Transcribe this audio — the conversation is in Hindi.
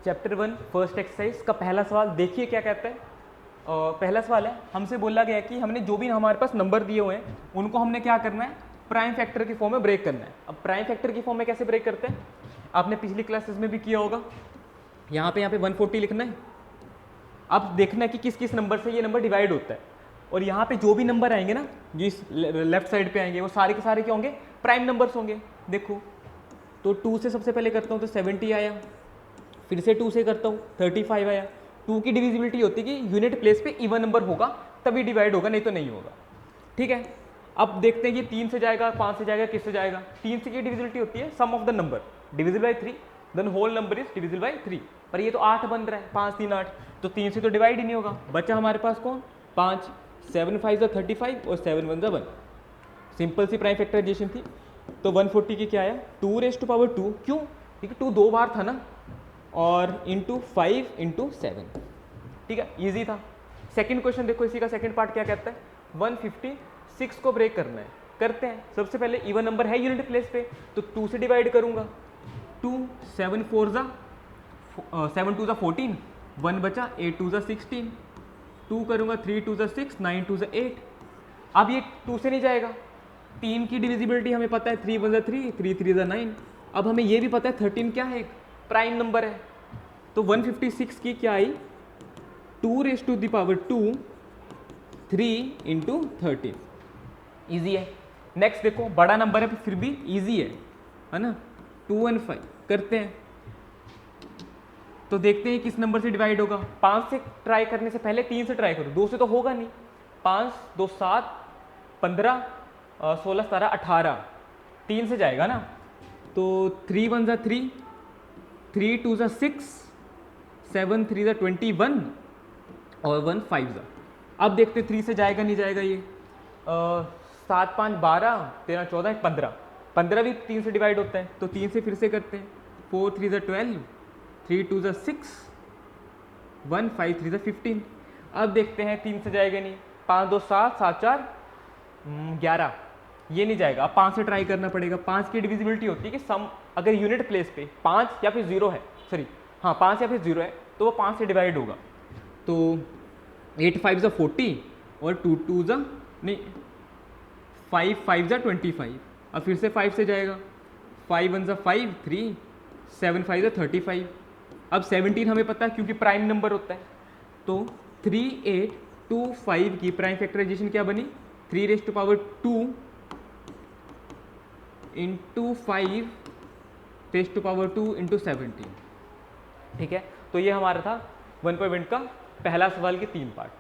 चैप्टर 1 फर्स्ट एक्सरसाइज का पहला सवाल देखिए क्या कहता है। पहला सवाल है, हमसे बोला गया है कि हमने जो भी हमारे पास नंबर दिए हुए हैं उनको हमने क्या करना है, प्राइम फैक्टर की फॉर्म में ब्रेक करना है। अब प्राइम फैक्टर की फॉर्म में कैसे ब्रेक करते हैं, आपने पिछली क्लासेस में भी किया होगा। यहाँ पे 140 लिखना है। अब देखना है कि किस किस नंबर से ये नंबर डिवाइड होता है, और यहाँ पे जो भी नंबर आएंगे ना, जो इस लेफ्ट साइड पे आएंगे, वो सारे के सारे क्या होंगे, प्राइम नंबर्स होंगे। देखो तो 2 से सबसे पहले करता हूँ तो 70 आया, फिर से 2 से करता हूँ 35 आया। 2 की डिविजिबिलिटी होती है कि यूनिट प्लेस पे इवन नंबर होगा तभी डिवाइड होगा, नहीं तो नहीं होगा। ठीक है, अब देखते हैं ये 3 से जाएगा, 5 से जाएगा, किस से जाएगा। 3 से की डिविजिबिलिटी होती है sum of the number divisible by 3, then whole number is divisible by 3। पर ये तो 8 बन रहा है, 5 3 8, तो 3 से तो डिवाइड ही नहीं होगा। बचा हमारे पास कौन, 5। 7 5 35 और 7 1 1। सिंपल सी प्राइम फैक्टराइजेशन थी। तो 140 की क्या आया, 2⁻²। क्यों, क्योंकि 2 2 बार था ना, और इंटू 5 इंटू 7। ठीक है, ईजी था। सेकंड क्वेश्चन देखो, इसी का सेकंड पार्ट क्या कहता है, 156 को ब्रेक करना है। करते हैं। सबसे पहले इवन नंबर है यूनिट प्लेस पे, तो 2 से डिवाइड करूंगा। 2 7 4 7 2 14, 1 बचा, 8 2 16, 2 करूंगा, 3 2 6, 9 2 8। अब ये 2 से नहीं जाएगा। 3 की डिविजिबिलिटी हमें पता है, 3 1 3, 3 3 9। अब हमें ये भी पता है 13 क्या है, प्राइम नंबर है। तो 156 की क्या आई, 2⁻², 3 इंटू 13। ईजी है। नेक्स्ट देखो, बड़ा नंबर है फिर भी ईजी है ना। 2 और 5 करते हैं, तो देखते हैं किस नंबर से डिवाइड होगा। 5 से ट्राई करने से पहले 3 से ट्राई करो, 2 से तो होगा नहीं। 5 2 7 15 16 17 18, 3 से जाएगा ना। तो 3 1 3, 3 2 6, 7 3 21 और 1 5। अब देखते 3 से जाएगा नहीं जाएगा ये। 7 5 12, 13 14 15, 15 भी 3 से डिवाइड होता है, तो 3 से फिर से करते हैं। 4 3 12, 3 2 6, 1 5 3 15। अब देखते हैं 3 से जाएगा नहीं। 5 2 7, 7 4 11, ये नहीं जाएगा। अब 5 से ट्राई करना पड़ेगा। 5 की डिविजिबिलिटी होती है कि सम अगर यूनिट प्लेस पे 5 या फिर 0 है, सॉरी हाँ 5 या फिर 0 है, तो वो 5 से डिवाइड होगा। तो 8 5 40 और 2 2 नहीं 5 5 25। अब फिर से 5 से जाएगा। 5 1 5 3, 7 5 35। अब 17 हमें पता है क्योंकि प्राइम नंबर होता है। तो 3 8 2 5 की प्राइम फैक्टराइजेशन क्या बनी, 3⁻² इंटू 5⁻² इंटू 17। ठीक है, तो ये हमारा था 1.1 का पहला सवाल के 3 पार्ट।